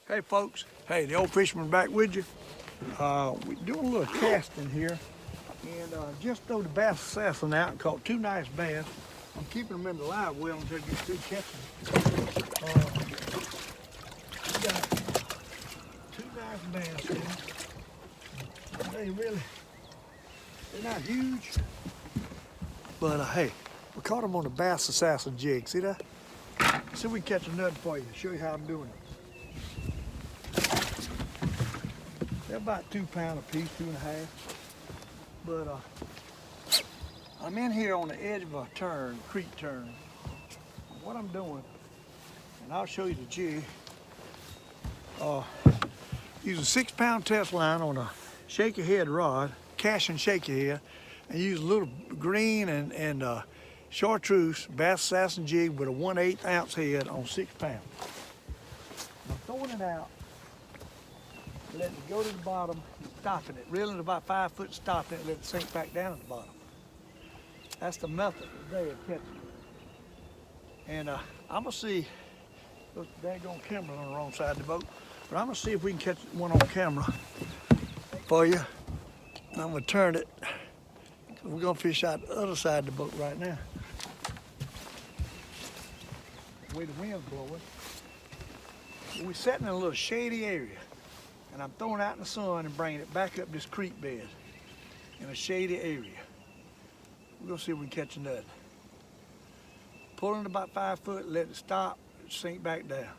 Hey folks, hey, the Old Fisherman back with you. We're doing a little casting here, and just throw the bass assassin out and caught two nice bass. I'm keeping them in the live well until I get through catching them. We got two nice bass here. They're not huge, but hey, we caught them on the bass assassin jig. See that? See if we can catch another for you. Show you how I'm doing it. They're about 2 pounds a piece, 2.5. But I'm in here on the edge of a turn, creek turn. What I'm doing, and I'll show you the jig. Using 6-pound test line on a shaky head rod, cash and shaky head, and use a little green and chartreuse bass assassin jig with a 1/8 ounce head on 6 pounds. I'm throwing it out, letting it go to the bottom, stopping it, reeling about 5 foot, stopping it, let it sink back down at the bottom. That's the method today of catching it. And I'm gonna see, look, daggone camera on the wrong side of the boat, but I'm gonna see if we can catch one on camera for you. I'm gonna turn it, because we're gonna fish out the other side of the boat right now. The way the wind's blowing. We're sitting in a little shady area, and I'm throwing it out in the sun and bringing it back up this creek bed in a shady area. We're gonna see if we can catch another. Pulling about 5 foot, let it stop, sink back down.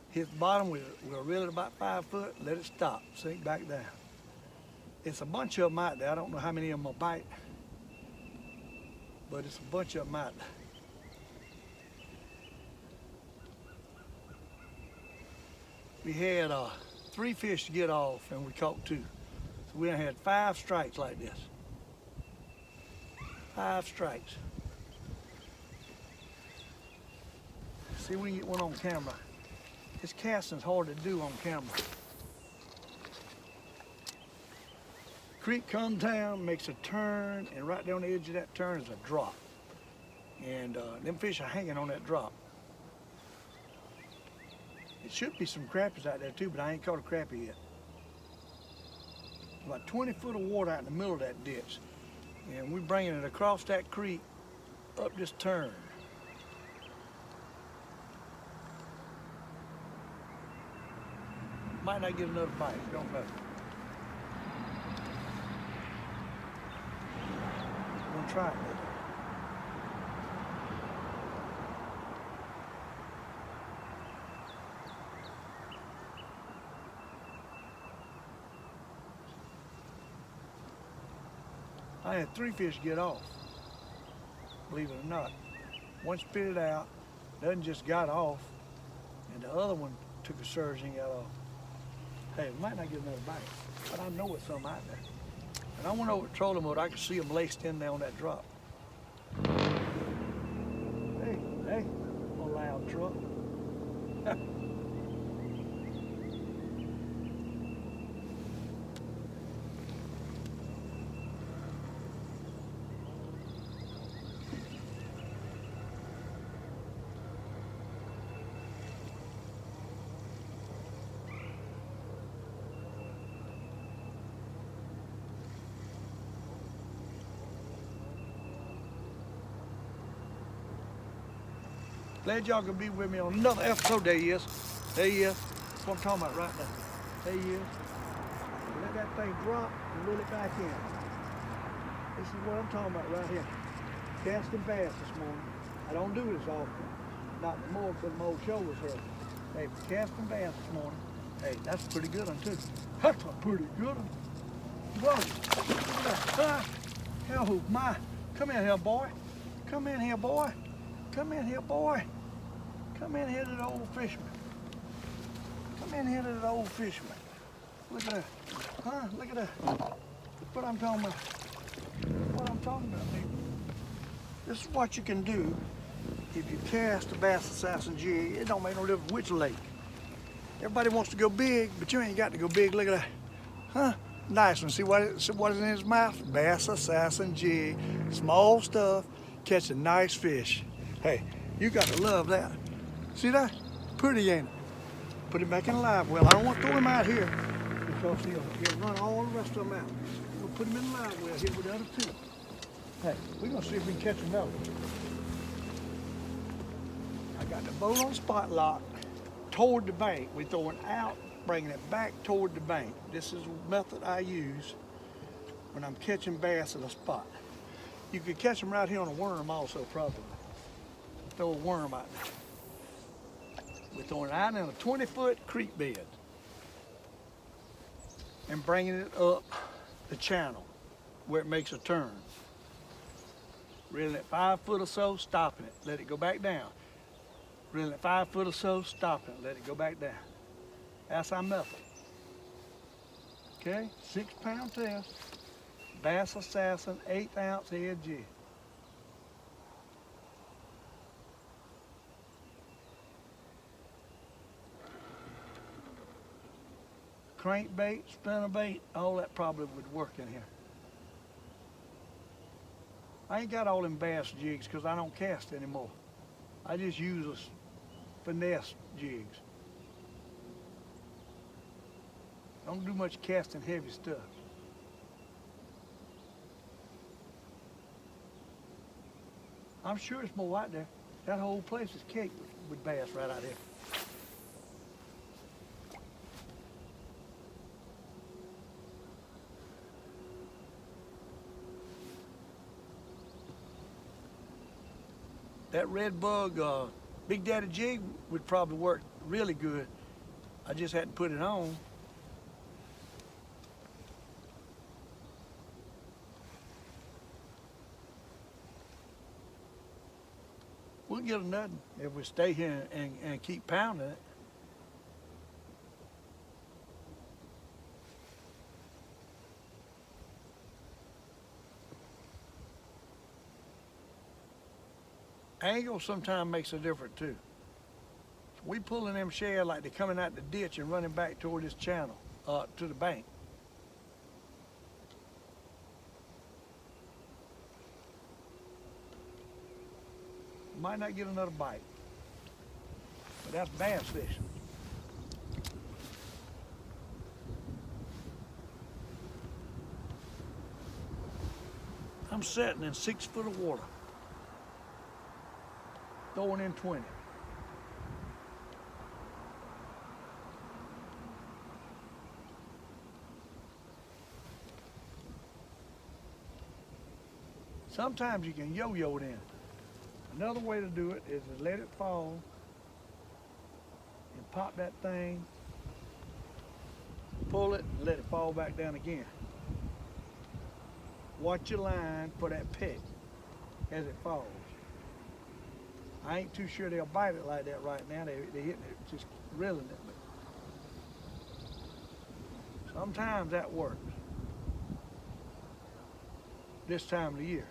Hit the bottom, we'll reel it about 5 foot, let it stop, sink back down. It's a bunch of them out there. I don't know how many of them will bite, but it's a bunch of them out there. We had 3 fish to get off, and we caught 2. So we had 5 strikes like this. 5 strikes. See if we can get one on camera. This casting's hard to do on camera. Creek comes down, makes a turn, and right down the edge of that turn is a drop. And them fish are hanging on that drop. It should be some crappies out there too, but I ain't caught a crappie yet. About 20 foot of water out in the middle of that ditch. And we're bringing it across that creek up this turn. Might not get another bite, don't know. I'm gonna try it later. I had 3 fish get off, believe it or not. One spit it out, the other just got off, and the other one took a surge and got off. Hey, we might not get another bite, but I know it's some out there. And I went over to trolling mode, I could see them laced in there on that drop. Hey, a loud truck. Glad y'all can be with me on another episode. There he is. There he is. That's what I'm talking about right now. There he is. Let that thing drop and reel it back in. This is what I'm talking about right here. Casting bass this morning. I don't do this often. Not anymore because my old shoulders hurt. Hey, casting bass this morning. Hey, that's a pretty good one too. That's a pretty good one. Whoa. Hell, my. Come in here, boy. Come in here, boy. Come in here, boy. Come in here to the Old Fisherman. Come in here to the Old Fisherman. Look at that. Huh? Look at that. What I'm talking about. What I'm talking about, people. This is what you can do if you cast a bass assassin jig. It don't make no difference which lake. Everybody wants to go big, but you ain't got to go big. Look at that. Huh? Nice one. See what is in his mouth? Bass assassin jig. Small stuff. Catching nice fish. Hey, you got to love that. See that? Pretty, ain't it? Put him back in the live well. I don't want to throw him out here because he'll run all the rest of them out. We'll put him in the live well here with the other two. Hey, we're going to see if we can catch another one. I got the boat on spot lock toward the bank. We're throwing out, bringing it back toward the bank. This is the method I use when I'm catching bass at a spot. You could catch them right here on a worm also, probably. Throw a worm out there. We're throwing it out in a 20-foot creek bed and bringing it up the channel where it makes a turn. Reeling at 5 foot or so, stopping it, let it go back down. Reeling at 5 foot or so, stopping it, let it go back down. That's our method. Okay, 6-pound test, Bass Assassin, 1/8 ounce head jig. Crankbait, spinnerbait, all that probably would work in here. I ain't got all them bass jigs because I don't cast anymore. I just use a finesse jigs. Don't do much casting heavy stuff. I'm sure it's more out there. That whole place is caked with bass right out there. That red bug Big Daddy jig would probably work really good. I just hadn't put it on. We'll get a nutting if we stay here and keep pounding it. Angle sometimes makes a difference too. We pulling them shad like they're coming out the ditch and running back toward this channel, to the bank. Might not get another bite, but that's bass fishing. I'm sitting in 6 foot of water, throwing in 20. Sometimes you can yo-yo it in. Another way to do it is to let it fall and pop that thing, pull it, and let it fall back down again. Watch your line for that peck as it falls. I ain't too sure they'll bite it like that right now. They're hitting it, just reeling it. But sometimes that works. This time of the year.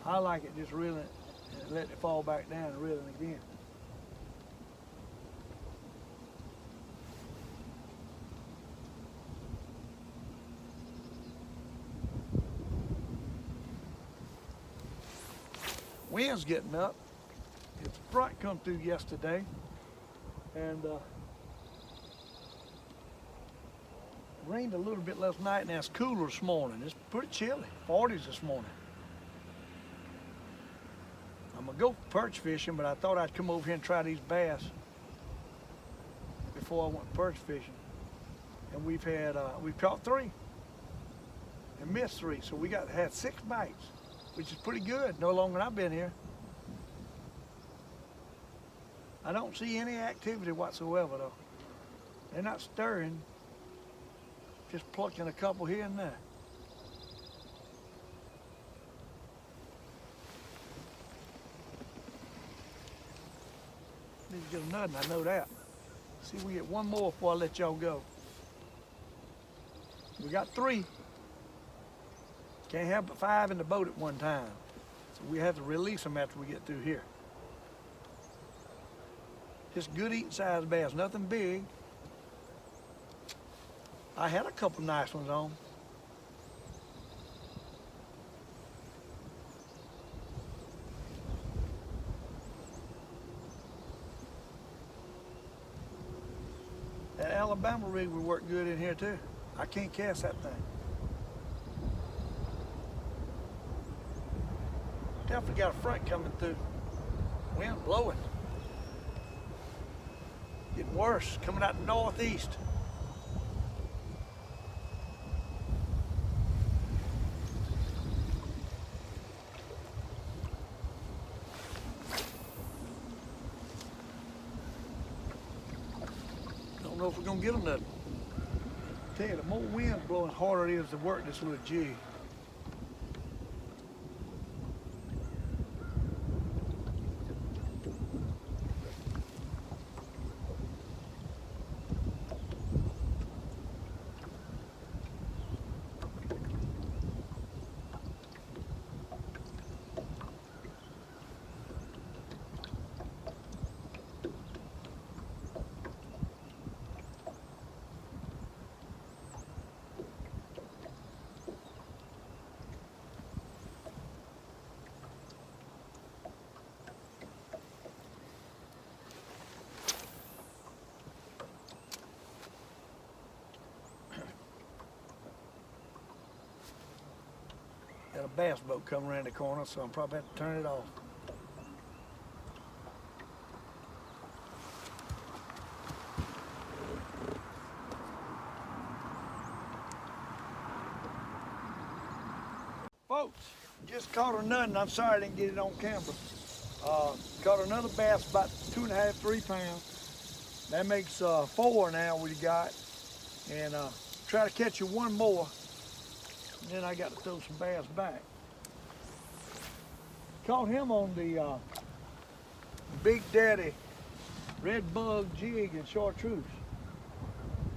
I like it just reeling it and letting it fall back down and reeling again. Wind's getting up. Its front come through yesterday, and rained a little bit last night, and it's cooler this morning. It's pretty chilly, 40s this morning. I'm gonna go perch fishing, but I thought I'd come over here and try these bass before I went perch fishing. And we've caught 3 and missed 3, so we had 6 bites, which is pretty good, no longer than I've been here. I don't see any activity whatsoever though. They're not stirring, just plucking a couple here and there. Need to get a nutting, I know that. See if we get one more before I let y'all go. We got 3. Can't have but 5 in the boat at one time. So we have to release them after we get through here. Just good eating size bass, nothing big. I had a couple nice ones on. rig would work good in here too. I can't cast that thing. Definitely got a front coming through. Wind blowing. Getting worse, coming out the northeast. Don't know if we're gonna get them nothing. Tell you, the more wind blowing, harder it is to work this little jig. Got a bass boat coming around the corner, so I'm probably have to turn it off. Folks, just caught a nut, and I'm sorry I didn't get it on camera. Caught another bass about 2.5, 3 pounds. That makes 4 now we got. And try to catch you one more. And then I got to throw some bass back. Caught him on the Big Daddy red bug jig and chartreuse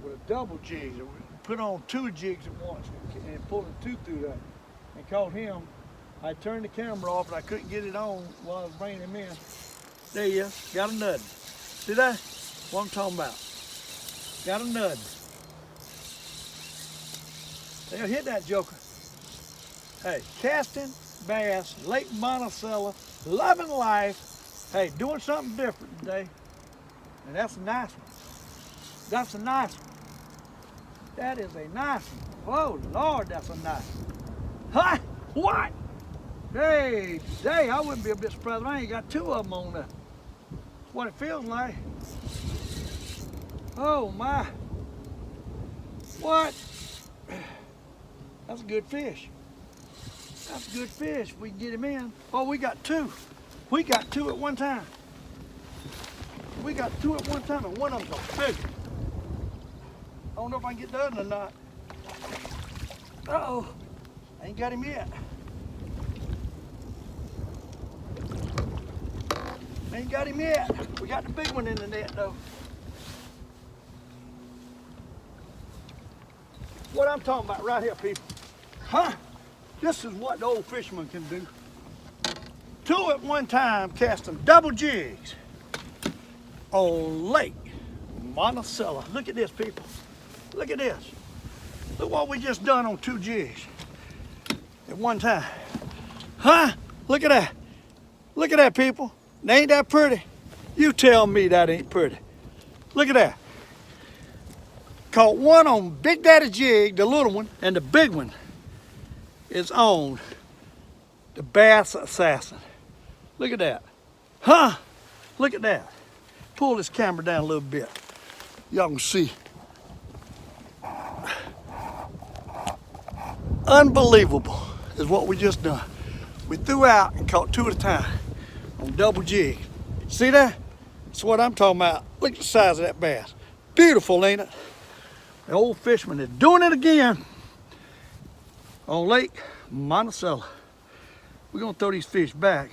with a double jig. We put on 2 jigs at once and pulled a 2 through that. And caught him. I turned the camera off and I couldn't get it on while I was bringing him in. There he is, got a nut. See that? What I'm talking about. Got a nut. They'll hit that joker. Hey, casting bass, Lake Monticello, loving life. Hey, doing something different today. And that's a nice one. That's a nice one. That is a nice one. Oh Lord, that's a nice one. Huh? What? Hey, today I wouldn't be a bit surprised if I ain't got 2 of them on there. That's what it feels like. Oh my. What? That's a good fish. That's a good fish. We can get him in. Oh, we got 2. We got 2 at one time. We got 2 at one time, and one of them's a big one. I don't know if I can get the other one or not. Uh-oh. I ain't got him yet. Ain't got him yet. We got the big one in the net though. What I'm talking about right here, people. Huh? This is what the old fisherman can do. 2 at one time, casting double jigs on Lake Monticello. Look at this, people. Look at this. Look what we just done on 2 jigs at one time. Huh? Look at that. Look at that, people. Ain't that pretty? You tell me that ain't pretty. Look at that. Caught one on Big Daddy jig, the little one, and the big one is on the Bass Assassin. Look at that. Huh? Look at that. Pull this camera down a little bit. Y'all can see. Unbelievable is what we just done. We threw out and caught 2 at a time on double jig. See that? That's what I'm talking about. Look at the size of that bass. Beautiful, ain't it? The old fisherman is doing it again on Lake Monticello. We're gonna throw these fish back.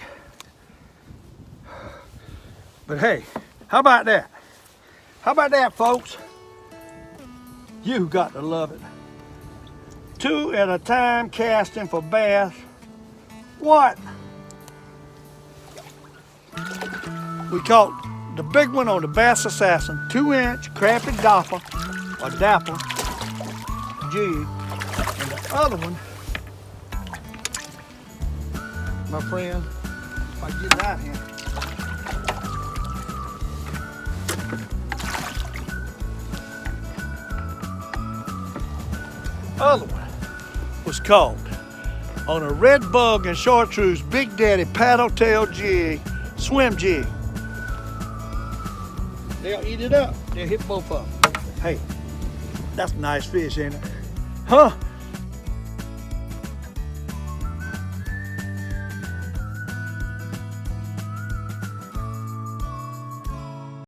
But hey, how about that? How about that, folks? You got to love it. 2 at a time casting for bass. What? We caught the big one on the Bass Assassin, 2-inch crappie dapper or dapper jig, and the other one, my friend, if I get it out here, other one was caught on a red bug and chartreuse Big Daddy paddle tail jig, swim jig. They'll eat it up. They'll hit both of them. Hey, that's a nice fish, ain't it? Huh?